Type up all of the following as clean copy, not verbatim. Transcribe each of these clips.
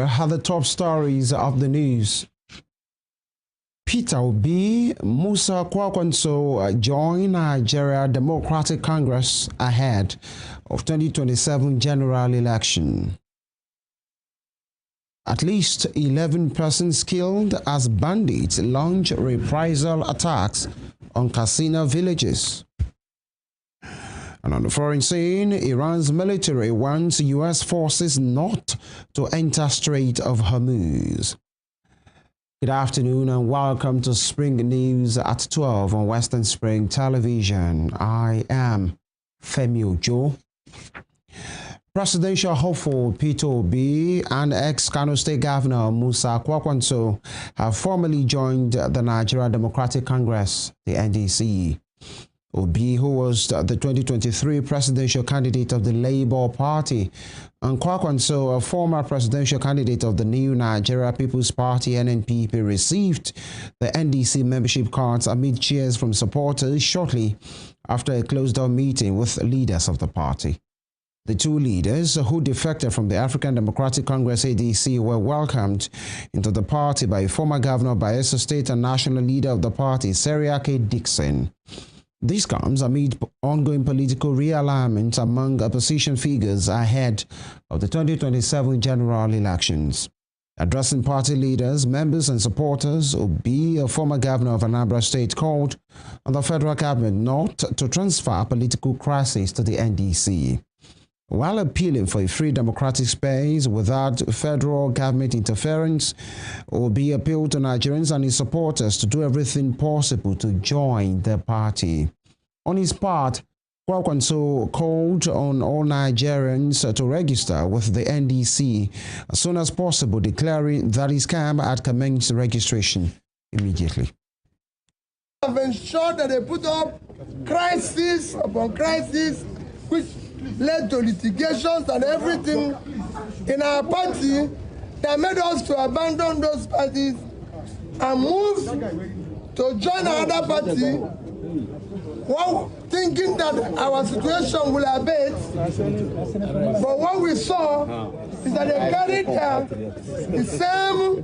Here are the top stories of the news. Peter Obi, Musa Kwankwanso join Nigeria Democratic Congress ahead of 2027 general election. At least 11 persons killed as bandits launch reprisal attacks on casino villages. And on the foreign scene, Iran's military wants U.S. forces not to enter Strait of Hormuz. Good afternoon and welcome to Spring News at 12 on Western Spring Television. I am Femi Ojo. Presidential hopeful Peter Obi and ex-Kano State Governor Musa Kwankwanso have formally joined the Nigeria Democratic Congress, the NDC. Obi, who was the 2023 presidential candidate of the Labour Party, and Kwankwanso, a former presidential candidate of the new Nigeria People's Party (NNPP), received the NDC membership cards amid cheers from supporters shortly after a closed-door meeting with leaders of the party. The two leaders, who defected from the African Democratic Congress (ADC), were welcomed into the party by former Governor of Bayelsa State and national leader of the party, Seriake Dixon. This comes amid ongoing political realignment among opposition figures ahead of the 2027 general elections. Addressing party leaders, members and supporters, Obi, a former governor of Anambra State, called on the federal government not to transfer political crisis to the NDC. While appealing for a free democratic space without federal government interference, Obi appealed to Nigerians and his supporters to do everything possible to join the party. On his part, Kwankwanso called on all Nigerians to register with the NDC as soon as possible, declaring that his camp had commenced registration immediately. Have ensured that they put up crisis upon crisis, which led to litigations and everything in our party that made us to abandon those parties and move to join another party, while thinking that our situation will abate. But what we saw is that they carried the same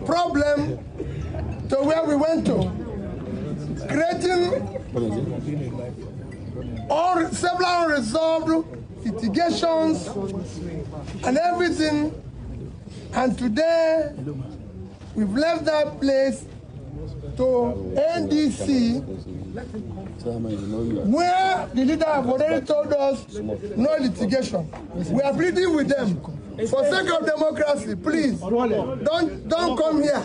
problem to where we went to, creating several unresolved litigations and everything. And today, we've left that place to NDC, where the leader have already told us no litigation. We are pleading with them. For sake of democracy, please, don't come here.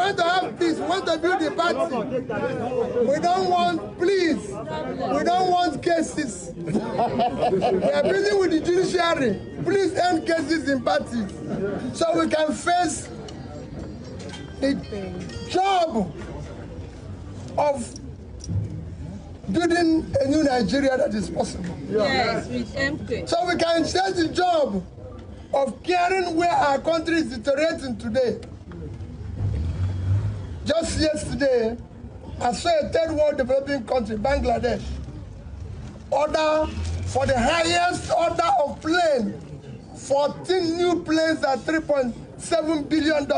To have peace, we want to build the party. We don't want, please, we don't want cases. We are building with the judiciary. Please end cases in parties so we can face the job of building a new Nigeria that is possible. Yes, with MK. So we can share the job of caring where our country is deteriorating today. Just yesterday, I saw a third world developing country, Bangladesh, order for the highest order of plane, 14 new planes at $3.7 billion.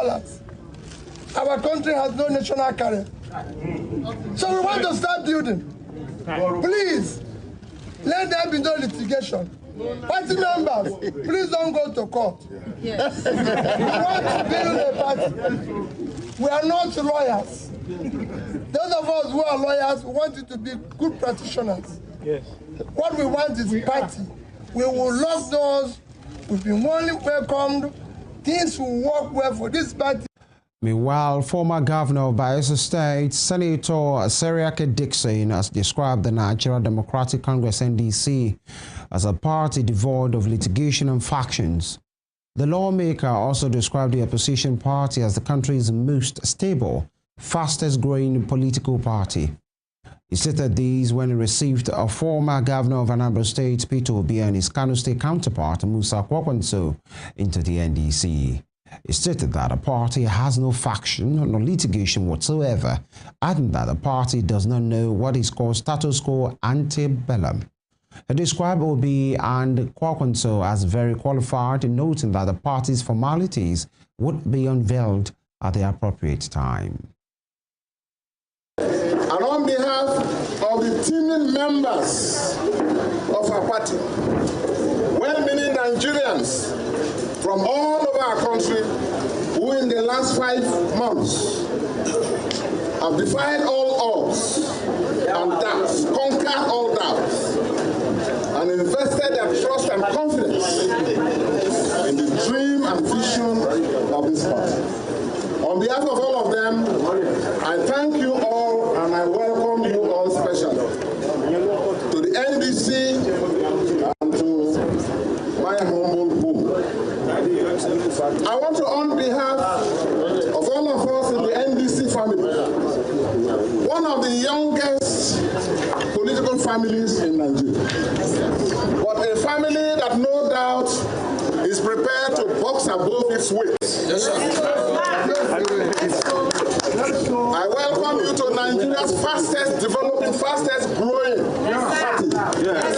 Our country has no national carrier. So we want to start building. Please, let there be no litigation. Party members, please don't go to court. Yes. We want to build a party. We are not lawyers. Those of us who are lawyers, we want you to be good practitioners. Yes. What we want is party. We will lock doors. We've been warmly welcomed. Things will work well for this party. Meanwhile, former governor of Bayelsa State, Senator Seriake Dixon, has described the Nigeria Democratic Congress (NDC) as a party devoid of litigation and factions. The lawmaker also described the opposition party as the country's most stable, fastest-growing political party. He stated these when he received a former governor of Anambra State, Peter Obi, and his Kano State counterpart, Musa Kwankwanso, into the NDC. He stated that the party has no faction nor litigation whatsoever, adding that the party does not know what is called status quo ante bellum. He described Obi and Kwankwanso as very qualified, noting that the party's formalities would be unveiled at the appropriate time. And on behalf of the teeming members of our party, well-meaning Nigerians from all over our country who in the last 5 months have defied all odds and doubts, conquered all doubts, and invested their trust and confidence in the dream and vision of this party. On behalf of all of them, I thank you all and I welcome you all specially to the NDC and to my humble home. I want to, on behalf of all of us in the NDC family, one of the youngest political families in Nigeria, but a family that no doubt is prepared to box above its weight. Yes, sir. I welcome you to Nigeria's fastest developing, fastest growing party. Yes.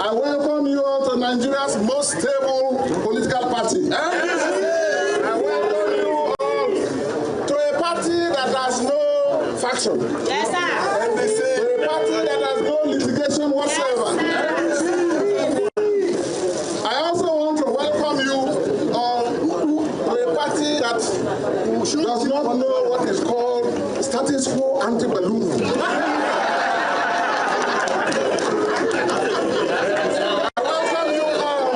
I welcome you all to Nigeria's most stable political party. I welcome you all to a party that has no faction. Yes, sir. To a party that has no litigation whatsoever. I also want to welcome you all to a party that does not know what is called status quo ante-bellum. I welcome you all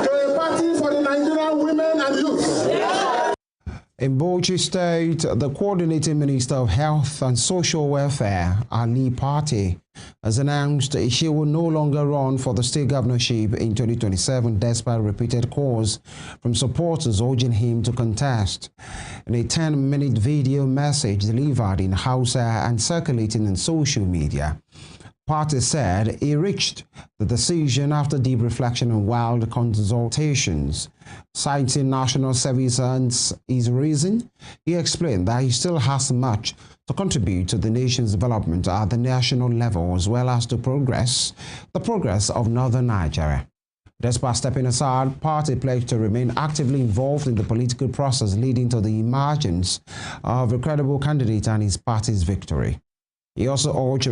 to a party for the Nigerian women and youth. In Bauchi State, the Coordinating Minister of Health and Social Welfare, Ali Party, has announced she will no longer run for the state governorship in 2027 despite repeated calls from supporters urging him to contest. In a 10-minute video message delivered in Hausa and circulating on social media, Party said he reached the decision after deep reflection and wild consultations. Citing national service and his reason, he explained that he still has much to contribute to the nation's development at the national level as well as to the progress of northern Nigeria. Despite stepping aside, Party pledged to remain actively involved in the political process leading to the emergence of a credible candidate and his party's victory. He also urged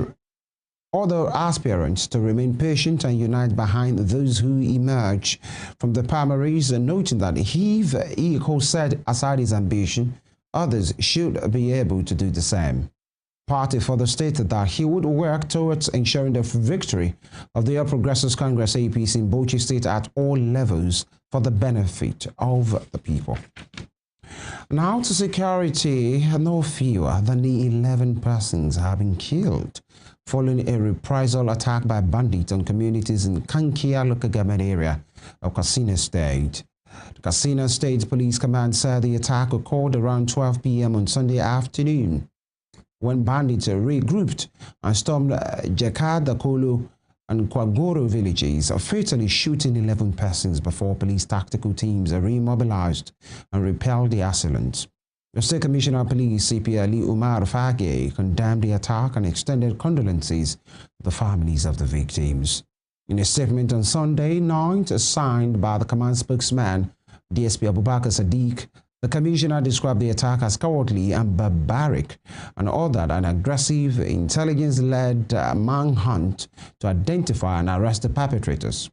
other aspirants to remain patient and unite behind those who emerge from the primaries, and noting that if he set aside his ambition, others should be able to do the same. Party further stated that he would work towards ensuring the victory of the All Progressives Congress APC in Bauchi State at all levels for the benefit of the people. Now to security, no fewer than 11 persons have been killed following a reprisal attack by bandits on communities in Kankia local government area of Katsina State. The Katsina State Police Command said the attack occurred around 12 p.m. on Sunday afternoon when bandits regrouped and stormed Jakada, Kolo, and Kwagoro villages, fatally shooting 11 persons before police tactical teams remobilized and repelled the assailants. The State Commissioner of Police, CP Ali Umar Fage, condemned the attack and extended condolences to the families of the victims. In a statement on Sunday night, signed by the command spokesman, DSP Abubakar Sadiq, the commissioner described the attack as cowardly and barbaric and ordered an aggressive, intelligence-led manhunt to identify and arrest the perpetrators.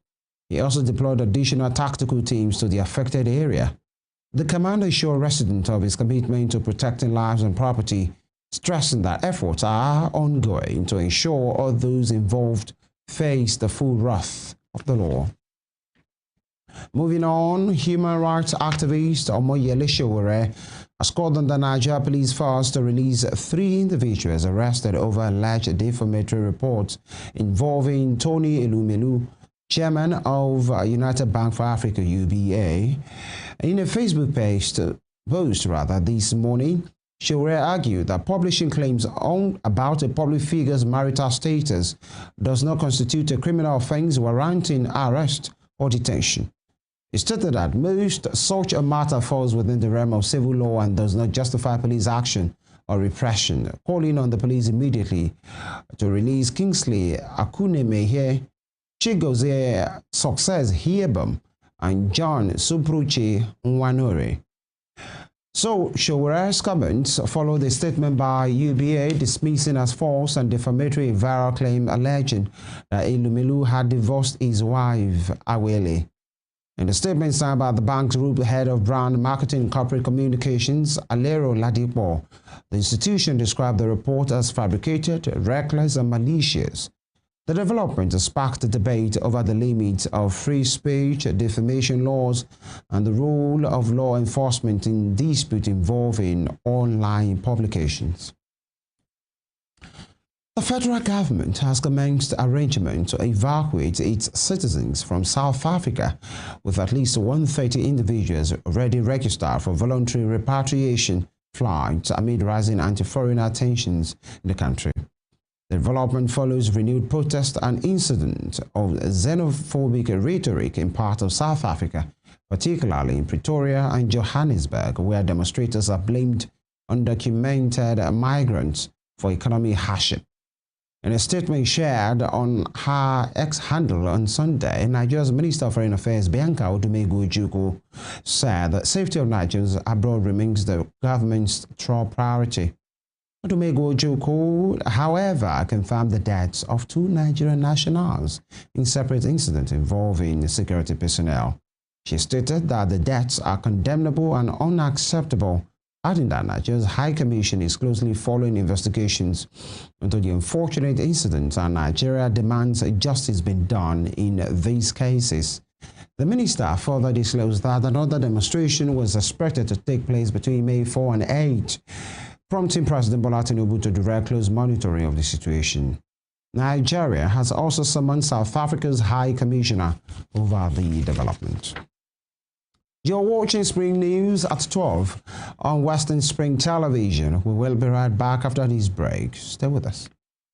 He also deployed additional tactical teams to the affected area. The commander assured residents of his commitment to protecting lives and property, stressing that efforts are ongoing to ensure all those involved face the full wrath of the law. Moving on, human rights activist Omoyele Sowore has called on the Nigeria Police Force to release 3 individuals arrested over alleged defamatory reports involving Tony Elumelu, chairman of United Bank for Africa (UBA). In a Facebook post this morning, Sowore argued that publishing claims about a public figure's marital status does not constitute a criminal offense warranting arrest or detention. He stated that most such a matter falls within the realm of civil law and does not justify police action or repression, calling on the police immediately to release Kingsley Akunemehe, Chigozie Success Hiebam, and John Supruchi Nwanore. So, Showere's comments follow the statement by UBA dismissing as false and defamatory a viral claim alleging that Elumelu had divorced his wife, Awele. In the statement signed by the bank's group head of brand marketing and corporate communications, Alero Ladipo, the institution described the report as fabricated, reckless, and malicious. The development has sparked a debate over the limits of free speech, defamation laws, and the role of law enforcement in disputes involving online publications. The federal government has commenced arrangements to evacuate its citizens from South Africa, with at least 130 individuals already registered for voluntary repatriation flights amid rising anti-foreigner tensions in the country. The development follows renewed protest and incidents of xenophobic rhetoric in parts of South Africa, particularly in Pretoria and Johannesburg, where demonstrators have blamed undocumented migrants for economic hardship. In a statement shared on her X-handle on Sunday, Nigeria's Minister of Foreign Affairs, Bianca Odumegwu-Ojukwu, said that safety of Nigerians abroad remains the government's top priority. Odumegwu-Ojukwu, however, confirmed the deaths of 2 Nigerian nationals in separate incidents involving security personnel. She stated that the deaths are condemnable and unacceptable, adding that Nigeria's High Commission is closely following investigations into the unfortunate incidents and Nigeria demands justice be done in these cases. The minister further disclosed that another demonstration was expected to take place between May 4 and 8, prompting President Bola Tinubu to direct close monitoring of the situation. Nigeria has also summoned South Africa's High Commissioner over the development. You're watching Spring News at 12 on Western Spring Television. We will be right back after this break. Stay with us.